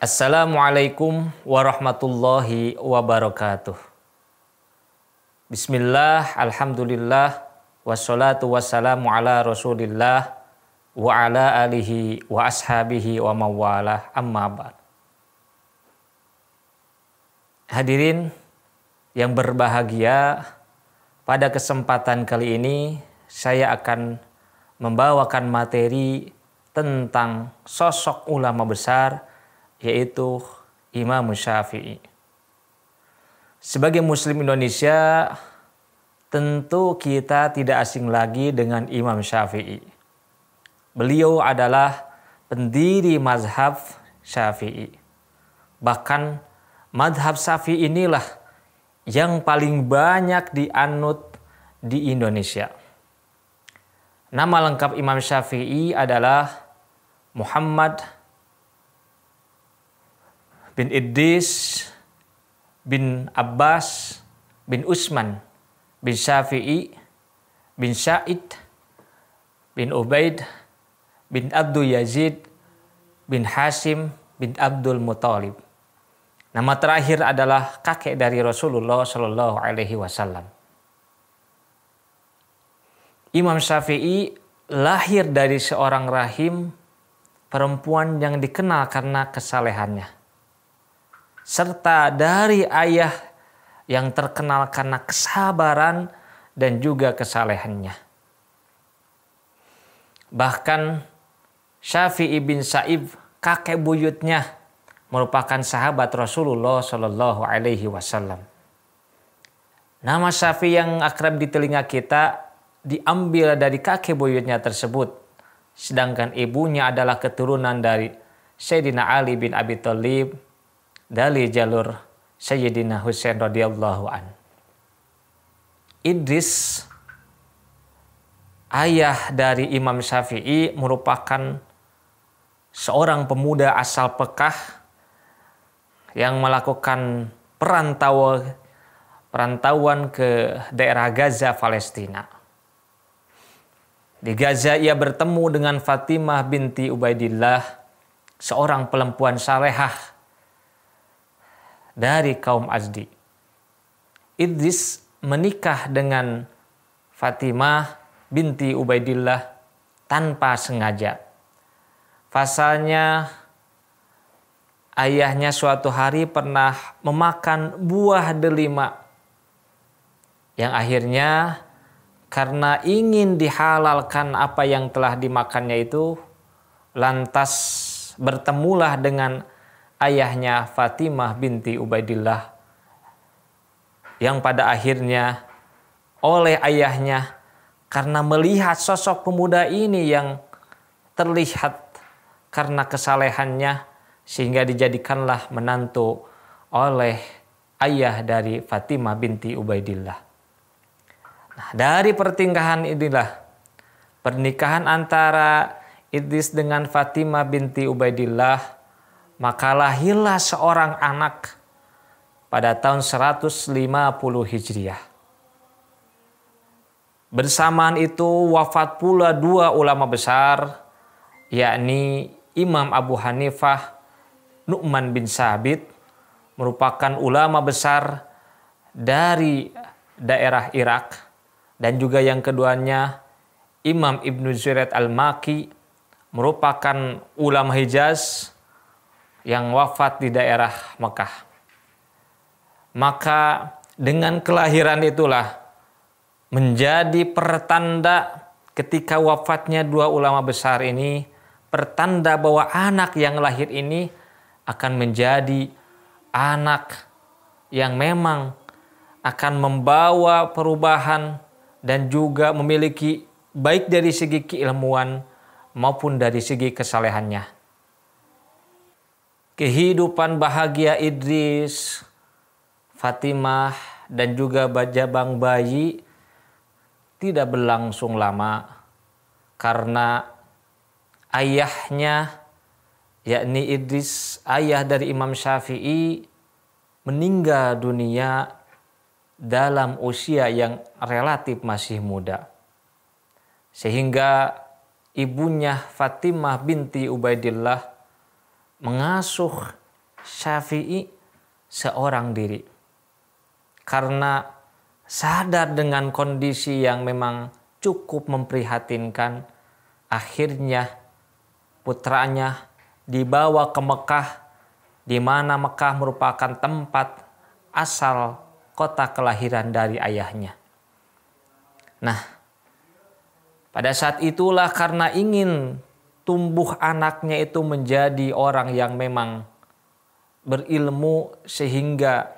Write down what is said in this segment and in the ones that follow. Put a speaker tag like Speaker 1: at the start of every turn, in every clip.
Speaker 1: Assalamualaikum warahmatullahi wabarakatuh. Bismillah, alhamdulillah, wassalatu wassalamu ala rasulillah, wa ala alihi wa ashabihi wa mawalah, amma ba'd. Hadirin yang berbahagia, pada kesempatan kali ini saya akan membawakan materi tentang sosok ulama besar, yaitu Imam Syafi'i. Sebagai Muslim Indonesia, tentu kita tidak asing lagi dengan Imam Syafi'i. Beliau adalah pendiri mazhab Syafi'i. Bahkan mazhab Syafi'i inilah yang paling banyak dianut di Indonesia. Nama lengkap Imam Syafi'i adalah Muhammad bin Idris bin Abbas bin Utsman bin Syafi'i bin Sa'id bin Ubaid bin Abdul Yazid bin Hashim bin Abdul Muthalib. Nama terakhir adalah kakek dari Rasulullah Shallallahu Alaihi Wasallam. Imam Syafi'i lahir dari seorang rahim perempuan yang dikenal karena kesalehannya, serta dari ayah yang terkenal karena kesabaran dan juga kesalehannya. Bahkan Syafi'i bin Sa'ib, kakek buyutnya, merupakan sahabat Rasulullah Shallallahu Alaihi Wasallam. Nama Syafi'i yang akrab di telinga kita diambil dari kakek buyutnya tersebut, sedangkan ibunya adalah keturunan dari Sayyidina Ali bin Abi Thalib dari jalur Sayyidina Husain radhiyallahu an. Idris, ayah dari Imam Syafi'i, merupakan seorang pemuda asal Pekah yang melakukan perantauan ke daerah Gaza, Palestina. Di Gaza ia bertemu dengan Fatimah binti Ubaidillah, seorang perempuan salehah dari kaum Azdi. Idris menikah dengan Fatimah binti Ubaidillah tanpa sengaja. Pasalnya ayahnya suatu hari pernah memakan buah delima yang akhirnya karena ingin dihalalkan apa yang telah dimakannya itu, lantas bertemulah dengan ayahnya Fatimah binti Ubaidillah, yang pada akhirnya oleh ayahnya karena melihat sosok pemuda ini yang terlihat karena kesalehannya, sehingga dijadikanlah menantu oleh ayah dari Fatimah binti Ubaidillah. Nah, dari pernikahan antara Idris dengan Fatimah binti Ubaidillah, maka lahirlah seorang anak pada tahun 150 Hijriah. Bersamaan itu wafat pula dua ulama besar, yakni Imam Abu Hanifah Nu'man bin Sabit, merupakan ulama besar dari daerah Irak, dan juga yang keduanya Imam Ibnu Zuraid al-Maki, merupakan ulama Hijaz yang wafat di daerah Mekah. Maka dengan kelahiran itulah menjadi pertanda ketika wafatnya dua ulama besar ini, pertanda bahwa anak yang lahir ini akan menjadi anak yang memang akan membawa perubahan dan juga memiliki baik dari segi keilmuan maupun dari segi kesalehannya. Kehidupan bahagia Idris, Fatimah, dan juga Bajabang bayi tidak berlangsung lama karena ayahnya, yakni Idris, ayah dari Imam Syafi'i, meninggal dunia dalam usia yang relatif masih muda. Sehingga ibunya Fatimah binti Ubaidillah mengasuh Syafi'i seorang diri. Karena sadar dengan kondisi yang memang cukup memprihatinkan, akhirnya putranya dibawa ke Mekah, di mana Mekah merupakan tempat asal kota kelahiran dari ayahnya. Nah, pada saat itulah karena ingin tumbuh anaknya itu menjadi orang yang memang berilmu, sehingga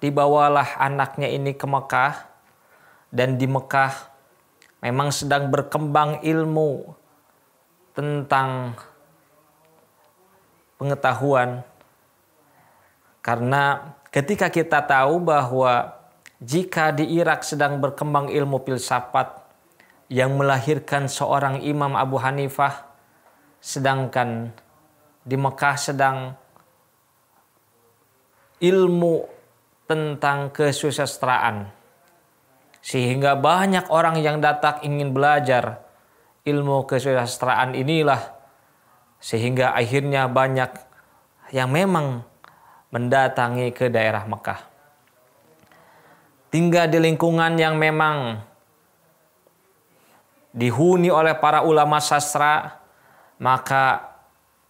Speaker 1: dibawalah anaknya ini ke Mekah. Dan di Mekah memang sedang berkembang ilmu tentang pengetahuan. Karena ketika kita tahu bahwa jika di Irak sedang berkembang ilmu filsafat yang melahirkan seorang Imam Abu Hanifah, sedangkan di Mekah sedang ilmu tentang kesusastraan, sehingga banyak orang yang datang ingin belajar ilmu kesusastraan inilah, sehingga akhirnya banyak yang memang mendatangi ke daerah Mekah. Tinggal di lingkungan yang memang dihuni oleh para ulama sastra, maka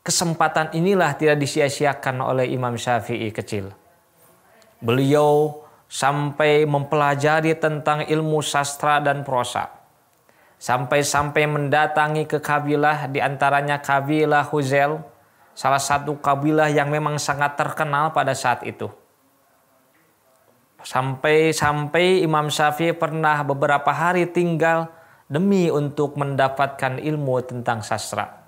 Speaker 1: kesempatan inilah tidak disia-siakan oleh Imam Syafi'i kecil. Beliau sampai mempelajari tentang ilmu sastra dan prosa. Sampai-sampai mendatangi ke kabilah, diantaranya kabilah Huzail, salah satu kabilah yang memang sangat terkenal pada saat itu. Sampai Imam Syafi'i pernah beberapa hari tinggal demi untuk mendapatkan ilmu tentang sastra.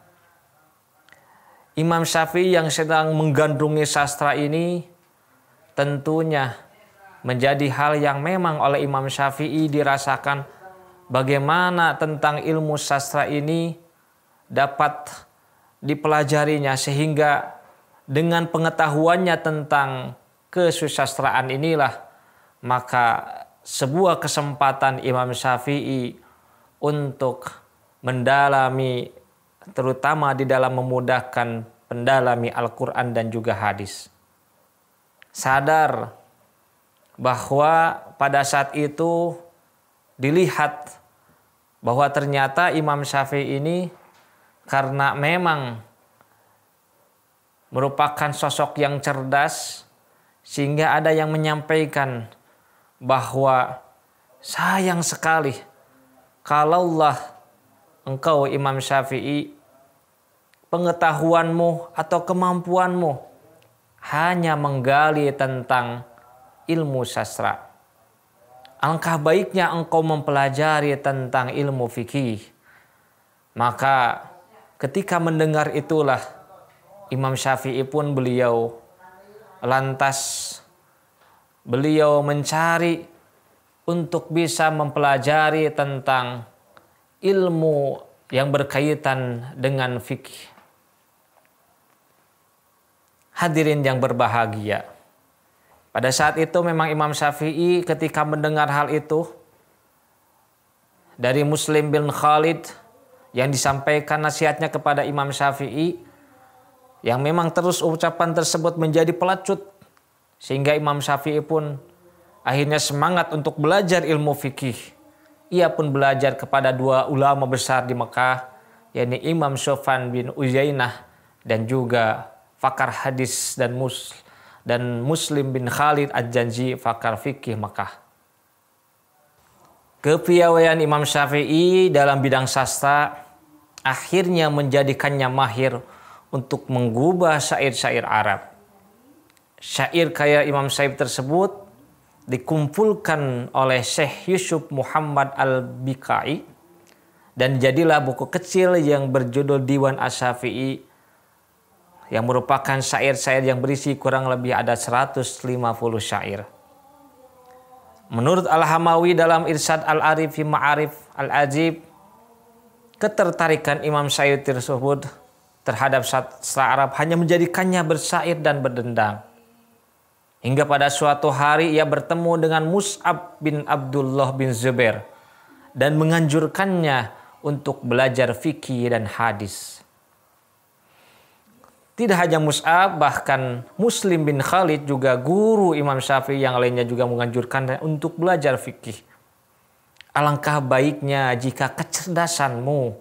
Speaker 1: Imam Syafi'i yang sedang menggandrungi sastra ini tentunya menjadi hal yang memang oleh Imam Syafi'i dirasakan bagaimana tentang ilmu sastra ini dapat dipelajarinya, sehingga dengan pengetahuannya tentang kesusastraan inilah maka sebuah kesempatan Imam Syafi'i untuk mendalami, terutama di dalam memudahkan pendalami Al-Quran dan juga hadis. Sadar bahwa pada saat itu dilihat bahwa ternyata Imam Syafi'i ini karena memang merupakan sosok yang cerdas, sehingga ada yang menyampaikan bahwa sayang sekali kalaulah engkau Imam Syafi'i pengetahuanmu atau kemampuanmu hanya menggali tentang ilmu sastra. Alangkah baiknya engkau mempelajari tentang ilmu fikih. Maka ketika mendengar itulah Imam Syafi'i pun beliau mencari untuk bisa mempelajari tentang ilmu yang berkaitan dengan fikih. Hadirin yang berbahagia, pada saat itu memang Imam Syafi'i ketika mendengar hal itu dari Muslim bin Khalid yang disampaikan nasihatnya kepada Imam Syafi'i, yang memang terus ucapan tersebut menjadi pelecut, sehingga Imam Syafi'i pun akhirnya semangat untuk belajar ilmu fikih. Ia pun belajar kepada dua ulama besar di Mekah, yakni Imam Sufyan bin Uyainah dan juga pakar hadis dan Muslim bin Khalid Al-Janji, pakar fikih Mekah. Kepiawaian Imam Syafi'i dalam bidang sastra akhirnya menjadikannya mahir untuk menggubah syair-syair Arab. Syair kaya Imam Syafi'i tersebut dikumpulkan oleh Syekh Yusuf Muhammad Al-Bikai, dan jadilah buku kecil yang berjudul Diwan Asy-Syafi'i, yang merupakan syair-syair yang berisi kurang lebih ada 150 syair. Menurut Al-Hamawi dalam Irsyad Al-Arif fi Ma'arif Al-Ajib, ketertarikan Imam Syafi'i tersebut terhadap sastra Arab hanya menjadikannya bersyair dan berdendang. Hingga pada suatu hari ia bertemu dengan Mus'ab bin Abdullah bin Zubair dan menganjurkannya untuk belajar fikih dan hadis. Tidak hanya Mus'ab, bahkan Muslim bin Khalid juga guru Imam Syafi'i yang lainnya juga menganjurkan untuk belajar fikih. Alangkah baiknya jika kecerdasanmu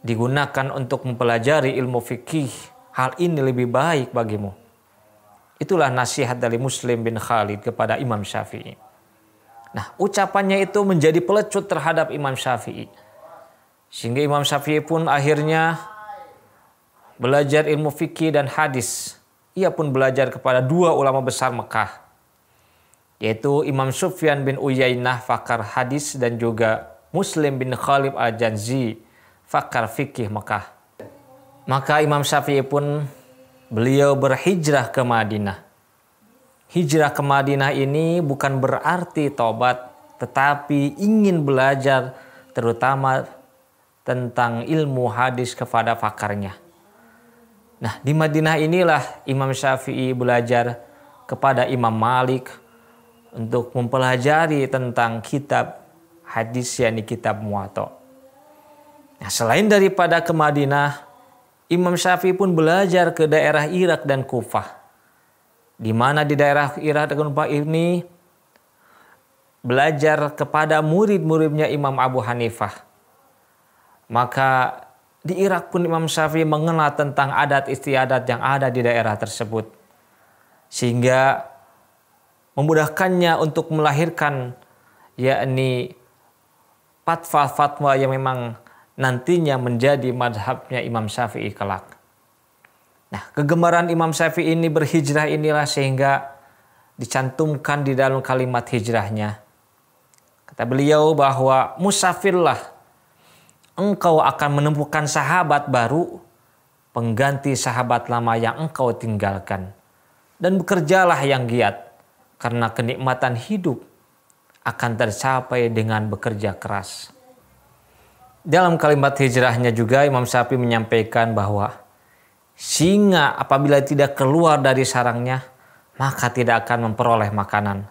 Speaker 1: digunakan untuk mempelajari ilmu fikih. Hal ini lebih baik bagimu. Itulah nasihat dari Muslim bin Khalid kepada Imam Syafi'i. Nah, ucapannya itu menjadi pelecut terhadap Imam Syafi'i. Sehingga Imam Syafi'i pun akhirnya belajar ilmu fikih dan hadis. Ia pun belajar kepada dua ulama besar Mekah, yaitu Imam Sufyan bin Uyainah fakar hadis dan juga Muslim bin Khalid al-Janzi fakar fikih Mekah. Maka Imam Syafi'i pun beliau berhijrah ke Madinah. Hijrah ke Madinah ini bukan berarti tobat, tetapi ingin belajar terutama tentang ilmu hadis kepada pakarnya. Nah, di Madinah inilah Imam Syafi'i belajar kepada Imam Malik untuk mempelajari tentang kitab hadis, yakni kitab Muwatta. Nah, selain daripada ke Madinah, Imam Syafi'i pun belajar ke daerah Irak dan Kufah. Di mana di daerah Irak dan Kufah ini belajar kepada murid-muridnya Imam Abu Hanifah. Maka di Irak pun Imam Syafi'i mengenal tentang adat istiadat yang ada di daerah tersebut. Sehingga memudahkannya untuk melahirkan yakni fatwa-fatwa yang memang nantinya menjadi madhabnya Imam Syafi'i kelak. Nah, kegemaran Imam Syafi'i ini berhijrah inilah sehingga dicantumkan di dalam kalimat hijrahnya. Kata beliau bahwa musafirlah, engkau akan menemukan sahabat baru pengganti sahabat lama yang engkau tinggalkan. Dan bekerjalah yang giat, karena kenikmatan hidup akan tercapai dengan bekerja keras. Dalam kalimat hijrahnya juga Imam Syafi'i menyampaikan bahwa singa apabila tidak keluar dari sarangnya, maka tidak akan memperoleh makanan.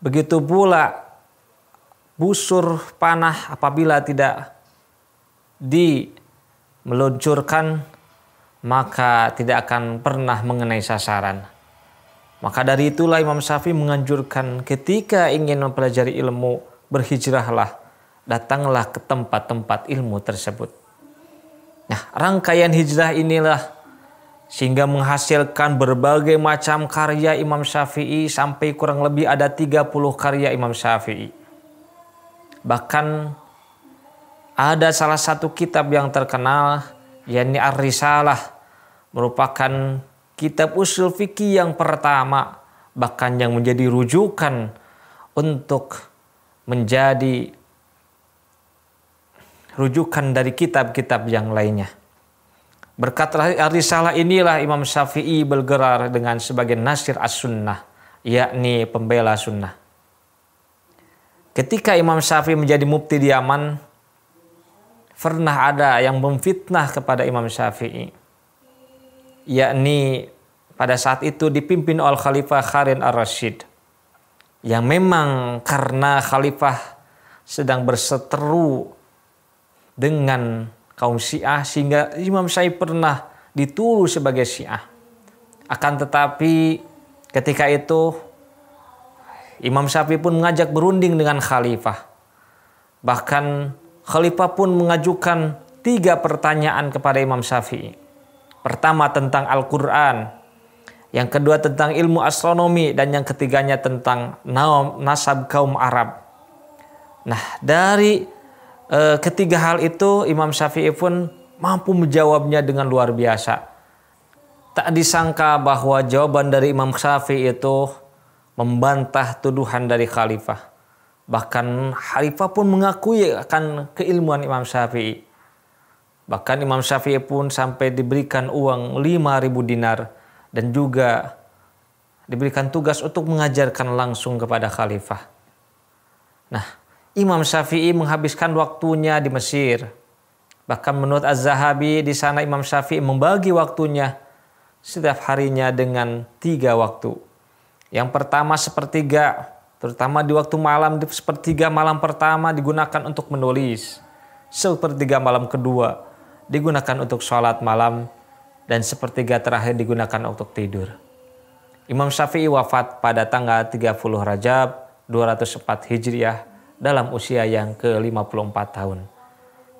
Speaker 1: Begitu pula busur panah apabila tidak meluncurkan, maka tidak akan pernah mengenai sasaran. Maka dari itulah Imam Syafi'i menganjurkan ketika ingin mempelajari ilmu, berhijrahlah, datanglah ke tempat-tempat ilmu tersebut. Nah, rangkaian hijrah inilah sehingga menghasilkan berbagai macam karya Imam Syafi'i, sampai kurang lebih ada 30 karya Imam Syafi'i. Bahkan ada salah satu kitab yang terkenal, yakni Ar-Risalah, merupakan kitab usul fikih yang pertama, bahkan yang menjadi rujukan untuk menjadi rujukan dari kitab-kitab yang lainnya. Berkat Ar-Risalah inilah Imam Syafi'i bergerak dengan sebagai nasir as-sunnah, yakni pembela sunnah. Ketika Imam Syafi'i menjadi mufti di Yaman, pernah ada yang memfitnah kepada Imam Syafi'i, yakni pada saat itu dipimpin oleh Khalifah Harun ar-Rasyid, yang memang karena Khalifah sedang berseteru dengan kaum Syiah sehingga Imam Syafi'i pernah dituduh sebagai Syiah. Akan tetapi ketika itu Imam Syafi'i pun mengajak berunding dengan Khalifah. Bahkan Khalifah pun mengajukan 3 pertanyaan kepada Imam Syafi'i. Pertama tentang Al-Quran, yang kedua tentang ilmu astronomi, dan yang ketiganya tentang nasab kaum Arab. Nah, dari ketiga hal itu Imam Syafi'i pun mampu menjawabnya dengan luar biasa. Tak disangka bahwa jawaban dari Imam Syafi'i itu membantah tuduhan dari Khalifah. Bahkan Khalifah pun mengakui akan keilmuan Imam Syafi'i. Bahkan Imam Syafi'i pun sampai diberikan uang 5.000 dinar dan juga diberikan tugas untuk mengajarkan langsung kepada Khalifah. Nah, Imam Syafi'i menghabiskan waktunya di Mesir. Bahkan menurut Az-Zahabi, di sana Imam Syafi'i membagi waktunya setiap harinya dengan 3 waktu. Yang pertama sepertiga, terutama di waktu malam, di sepertiga malam pertama digunakan untuk menulis. Sepertiga malam kedua digunakan untuk sholat malam. dan sepertiga terakhir digunakan untuk tidur. Imam Syafi'i wafat pada tanggal 30 Rajab 204 Hijriah dalam usia yang ke-54 tahun.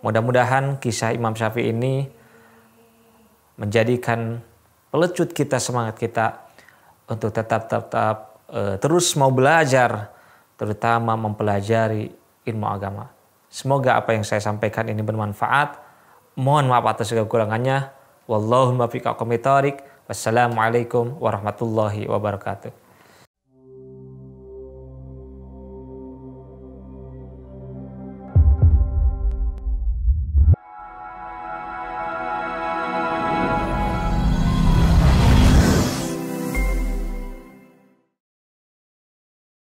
Speaker 1: Mudah-mudahan kisah Imam Syafi'i ini menjadikan pelecut kita, semangat kita untuk tetap terus mau belajar, terutama mempelajari ilmu agama. Semoga apa yang saya sampaikan ini bermanfaat. Mohon maaf atas segala kekurangannya. Wallahul muwaffiq ila aqwamit thoriq. Wassalamualaikum warahmatullahi wabarakatuh.